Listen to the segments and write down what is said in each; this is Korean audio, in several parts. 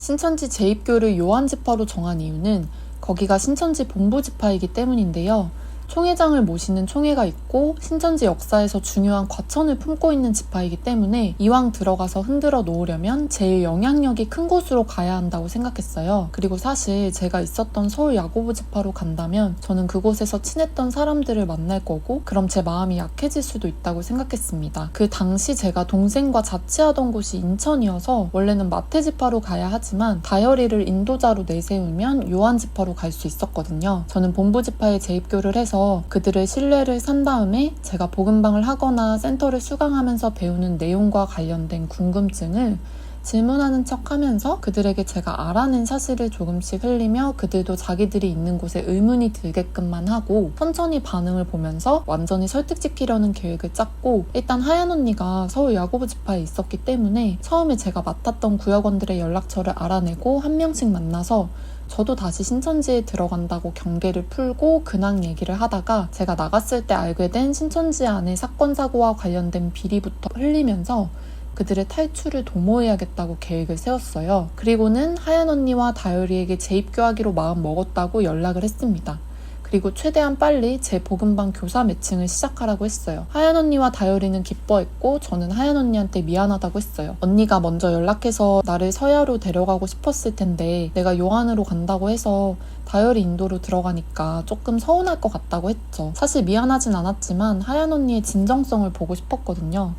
신천지 재입교를 요한지파로 정한 이유는 거기가 신천지 본부지파이기 때문인데요. 총회장을 모시는 총회가 있고 신천지 역사에서 중요한 과천을 품고 있는 지파이기 때문에 이왕 들어가서 흔들어 놓으려면 제일 영향력이 큰 곳으로 가야 한다고 생각했어요. 그리고 사실 제가 있었던 서울 야고보 지파로 간다면 저는 그곳에서 친했던 사람들을 만날 거고 그럼 제 마음이 약해질 수도 있다고 생각했습니다. 그 당시 제가 동생과 자취하던 곳이 인천이어서 원래는 마태 지파로 가야 하지만 다혈이를 인도자로 내세우면 요한 지파로 갈 수 있었거든요. 저는 본부 지파에 재입교를 해서 그들의 신뢰를 산 다음에 제가 복음방을 하거나 센터를 수강하면서 배우는 내용과 관련된 궁금증을 질문하는 척 하면서 그들에게 제가 알아낸 사실을 조금씩 흘리며 그들도 자기들이 있는 곳에 의문이 들게끔만 하고 천천히 반응을 보면서 완전히 설득시키려는 계획을 짰고, 일단 하얀 언니가 서울 야고보 지파에 있었기 때문에 처음에 제가 맡았던 구역원들의 연락처를 알아내고 한 명씩 만나서 저도 다시 신천지에 들어간다고 경계를 풀고 근황 얘기를 하다가 제가 나갔을 때 알게 된 신천지 안의 사건 사고와 관련된 비리부터 흘리면서 그들의 탈출을 도모해야겠다고 계획을 세웠어요. 그리고는 하얀 언니와 다율이에게 재입교하기로 마음 먹었다고 연락을 했습니다. 그리고 최대한 빨리 제 복음방 교사 매칭을 시작하라고 했어요. 하얀 언니와 다율이는 기뻐했고 저는 하얀 언니한테 미안하다고 했어요. 언니가 먼저 연락해서 나를 서야로 데려가고 싶었을 텐데 내가 요한으로 간다고 해서 다율이 인도로 들어가니까 조금 서운할 것 같다고 했죠. 사실 미안하진 않았지만 하얀 언니의 진정성을 보고 싶었거든요.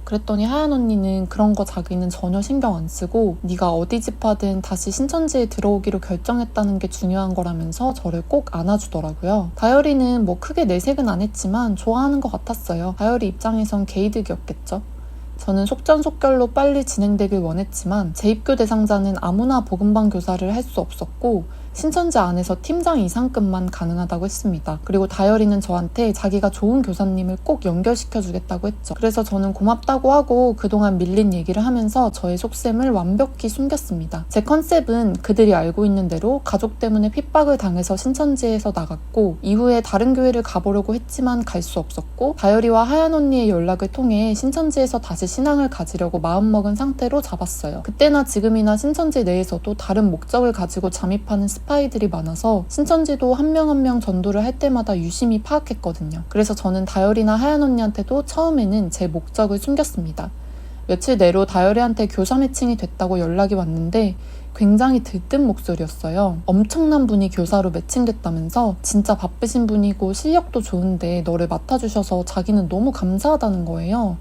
그랬더니 하얀 언니는 그런 거 자기는 전혀 신경 안 쓰고 네가 어디 지파든 다시 신천지에 들어오기로 결정했다는 게 중요한 거라면서 저를 꼭 안아주더라고요. 다열이는 뭐 크게 내색은 안 했지만 좋아하는 것 같았어요. 다열이 입장에선 개이득이었겠죠. 저는 속전속결로 빨리 진행되길 원했지만 재입교 대상자는 아무나 복음방 교사를 할 수 없었고 신천지 안에서 팀장 이상급만 가능하다고 했습니다. 그리고 다열이는 저한테 자기가 좋은 교사님을 꼭 연결시켜주겠다고 했죠. 그래서 저는 고맙다고 하고 그동안 밀린 얘기를 하면서 저의 속셈을 완벽히 숨겼습니다. 제 컨셉은 그들이 알고 있는 대로 가족 때문에 핍박을 당해서 신천지에서 나갔고 이후에 다른 교회를 가보려고 했지만 갈 수 없었고 다열이와 하얀 언니의 연락을 통해 신천지에서 다시 신앙을 가지려고 마음먹은 상태로 잡았어요. 그때나 지금이나 신천지 내에서도 다른 목적을 가지고 잠입하는 스파이들이 많아서 신천지도 한 명 한 명 전도를 할 때마다 유심히 파악했거든요. 그래서 저는 다열이나 하얀 언니한테도 처음에는 제 목적을 숨겼습니다. 며칠 내로 다열이한테 교사 매칭이 됐다고 연락이 왔는데 굉장히 들뜬 목소리였어요. 엄청난 분이 교사로 매칭됐다면서 진짜 바쁘신 분이고 실력도 좋은데 너를 맡아주셔서 자기는 너무 감사하다는 거예요.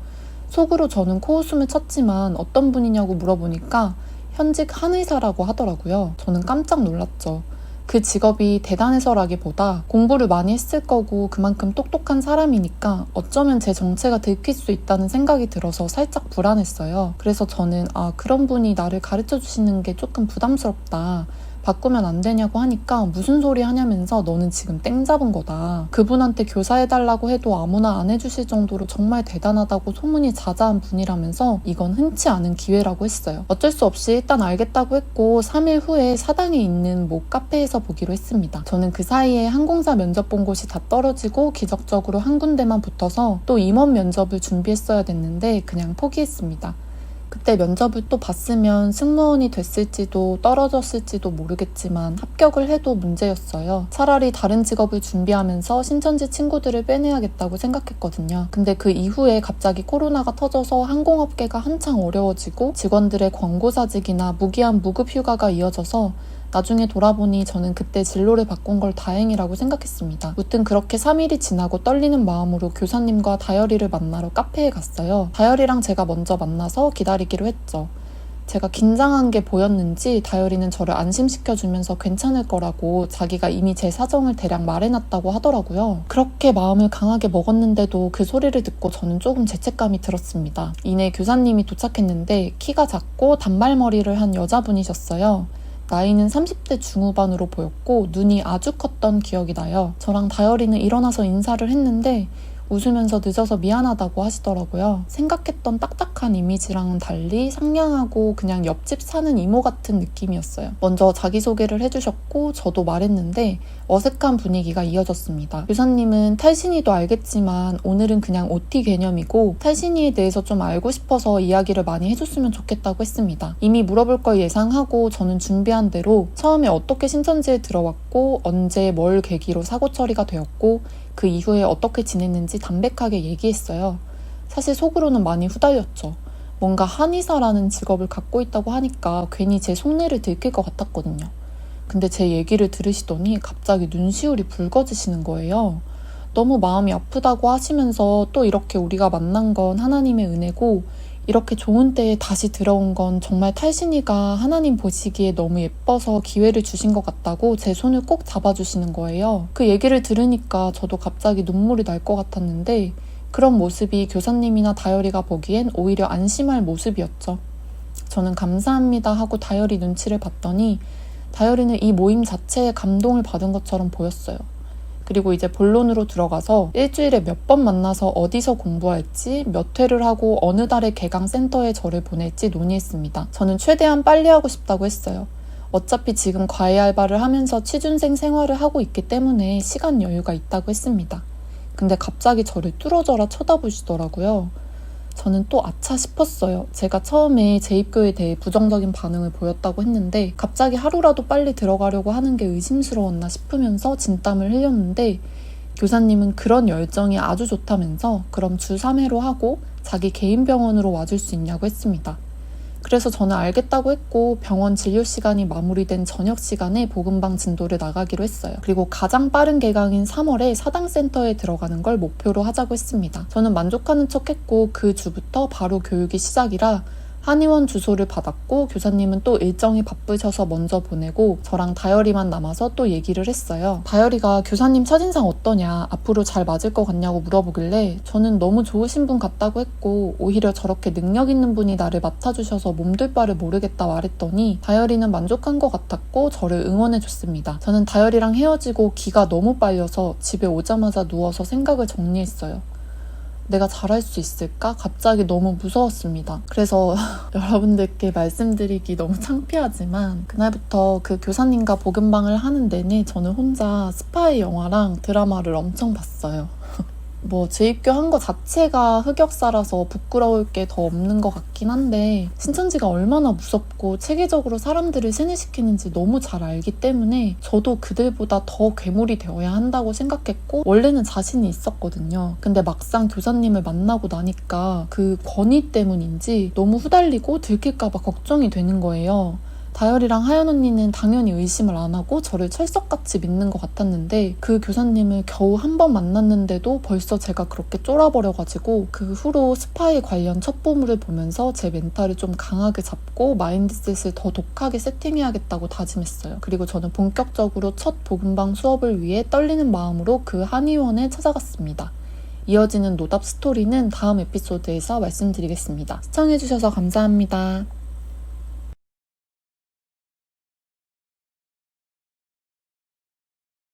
속으로 저는 코웃음을 쳤지만 어떤 분이냐고 물어보니까 현직 한의사라고 하더라고요. 저는 깜짝 놀랐죠. 그 직업이 대단해서라기보다 공부를 많이 했을 거고 그만큼 똑똑한 사람이니까 어쩌면 제 정체가 들킬 수 있다는 생각이 들어서 살짝 불안했어요. 그래서 저는 그런 분이 나를 가르쳐 주시는 게 조금 부담스럽다. 바꾸면 안 되냐고 하니까 무슨 소리 하냐면서 너는 지금 땡 잡은 거다. 그분한테 교사해달라고 해도 아무나 안 해주실 정도로 정말 대단하다고 소문이 자자한 분이라면서 이건 흔치 않은 기회라고 했어요. 어쩔 수 없이 일단 알겠다고 했고 3일 후에 사당에 있는 모 카페에서 보기로 했습니다. 저는 그 사이에 항공사 면접 본 곳이 다 떨어지고 기적적으로 한 군데만 붙어서 또 임원 면접을 준비했어야 됐는데 그냥 포기했습니다. 그때 면접을 또 봤으면 승무원이 됐을지도 떨어졌을지도 모르겠지만 합격을 해도 문제였어요. 차라리 다른 직업을 준비하면서 신천지 친구들을 빼내야겠다고 생각했거든요. 근데 그 이후에 갑자기 코로나가 터져서 항공업계가 한창 어려워지고 직원들의 광고사직이나 무기한 무급휴가가 이어져서 나중에 돌아보니 저는 그때 진로를 바꾼 걸 다행이라고 생각했습니다. 무튼 그렇게 3일이 지나고 떨리는 마음으로 교사님과 다열이를 만나러 카페에 갔어요. 다열이랑 제가 먼저 만나서 기다리기로 했죠. 제가 긴장한 게 보였는지 다열이는 저를 안심시켜주면서 괜찮을 거라고 자기가 이미 제 사정을 대략 말해놨다고 하더라고요. 그렇게 마음을 강하게 먹었는데도 그 소리를 듣고 저는 조금 죄책감이 들었습니다. 이내 교사님이 도착했는데 키가 작고 단발머리를 한 여자분이셨어요. 나이는 30대 중후반으로 보였고 눈이 아주 컸던 기억이 나요. 저랑 다열이는 일어나서 인사를 했는데 웃으면서 늦어서 미안하다고 하시더라고요. 생각했던 딱딱한 이미지랑은 달리 상냥하고 그냥 옆집 사는 이모 같은 느낌이었어요. 먼저 자기소개를 해주셨고 저도 말했는데 어색한 분위기가 이어졌습니다. 교사님은 탈신이도 알겠지만 오늘은 그냥 OT 개념이고 탈신이에 대해서 좀 알고 싶어서 이야기를 많이 해줬으면 좋겠다고 했습니다. 이미 물어볼 걸 예상하고 저는 준비한 대로 처음에 어떻게 신천지에 들어왔고 언제 뭘 계기로 사고 처리가 되었고 그 이후에 어떻게 지냈는지 담백하게 얘기했어요. 사실 속으로는 많이 후달렸죠. 뭔가 한의사라는 직업을 갖고 있다고 하니까 괜히 제 속내를 들킬 것 같았거든요. 근데 제 얘기를 들으시더니 갑자기 눈시울이 붉어지시는 거예요. 너무 마음이 아프다고 하시면서 또 이렇게 우리가 만난 건 하나님의 은혜고 이렇게 좋은 때에 다시 들어온 건 정말 탈신이가 하나님 보시기에 너무 예뻐서 기회를 주신 것 같다고 제 손을 꼭 잡아주시는 거예요. 그 얘기를 들으니까 저도 갑자기 눈물이 날 것 같았는데 그런 모습이 교사님이나 다열이가 보기엔 오히려 안심할 모습이었죠. 저는 감사합니다 하고 다열이 눈치를 봤더니 다열이는 이 모임 자체에 감동을 받은 것처럼 보였어요. 그리고 이제 본론으로 들어가서 일주일에 몇 번 만나서 어디서 공부할지, 몇 회를 하고 어느 달에 개강센터에 저를 보낼지 논의했습니다. 저는 최대한 빨리 하고 싶다고 했어요. 어차피 지금 과외 알바를 하면서 취준생 생활을 하고 있기 때문에 시간 여유가 있다고 했습니다. 근데 갑자기 저를 뚫어져라 쳐다보시더라고요. 저는 또 아차 싶었어요. 제가 처음에 재입교에 대해 부정적인 반응을 보였다고 했는데 갑자기 하루라도 빨리 들어가려고 하는 게 의심스러웠나 싶으면서 진땀을 흘렸는데 교사님은 그런 열정이 아주 좋다면서 그럼 주 3회로 하고 자기 개인 병원으로 와줄 수 있냐고 했습니다. 그래서 저는 알겠다고 했고 병원 진료 시간이 마무리된 저녁 시간에 복음방 진도를 나가기로 했어요. 그리고 가장 빠른 개강인 3월에 사당센터에 들어가는 걸 목표로 하자고 했습니다. 저는 만족하는 척 했고 그 주부터 바로 교육이 시작이라 한의원 주소를 받았고 교사님은 또 일정이 바쁘셔서 먼저 보내고 저랑 다열이만 남아서 또 얘기를 했어요. 다열이가 교사님 첫인상 어떠냐, 앞으로 잘 맞을 것 같냐고 물어보길래 저는 너무 좋으신 분 같다고 했고 오히려 저렇게 능력 있는 분이 나를 맡아주셔서 몸둘 바를 모르겠다 말했더니 다열이는 만족한 것 같았고 저를 응원해줬습니다. 저는 다열이랑 헤어지고 기가 너무 빨려서 집에 오자마자 누워서 생각을 정리했어요. 내가 잘할 수 있을까? 갑자기 너무 무서웠습니다. 그래서 여러분들께 말씀드리기 너무 창피하지만 그날부터 그 교사님과 복음방을 하는 내내 저는 혼자 스파이 영화랑 드라마를 엄청 봤어요. 재입교 한 거 자체가 흑역사라서 부끄러울 게 더 없는 것 같긴 한데 신천지가 얼마나 무섭고 체계적으로 사람들을 세뇌시키는지 너무 잘 알기 때문에 저도 그들보다 더 괴물이 되어야 한다고 생각했고 원래는 자신이 있었거든요. 근데 막상 교사님을 만나고 나니까 그 권위 때문인지 너무 후달리고 들킬까 봐 걱정이 되는 거예요. 다열이랑 하연 언니는 당연히 의심을 안 하고 저를 철석같이 믿는 것 같았는데 그 교사님을 겨우 한 번 만났는데도 벌써 제가 그렇게 쫄아버려가지고 그 후로 스파이 관련 첩보물을 보면서 제 멘탈을 좀 강하게 잡고 마인드셋을 더 독하게 세팅해야겠다고 다짐했어요. 그리고 저는 본격적으로 첫 복음방 수업을 위해 떨리는 마음으로 그 한의원에 찾아갔습니다. 이어지는 노답 스토리는 다음 에피소드에서 말씀드리겠습니다. 시청해주셔서 감사합니다.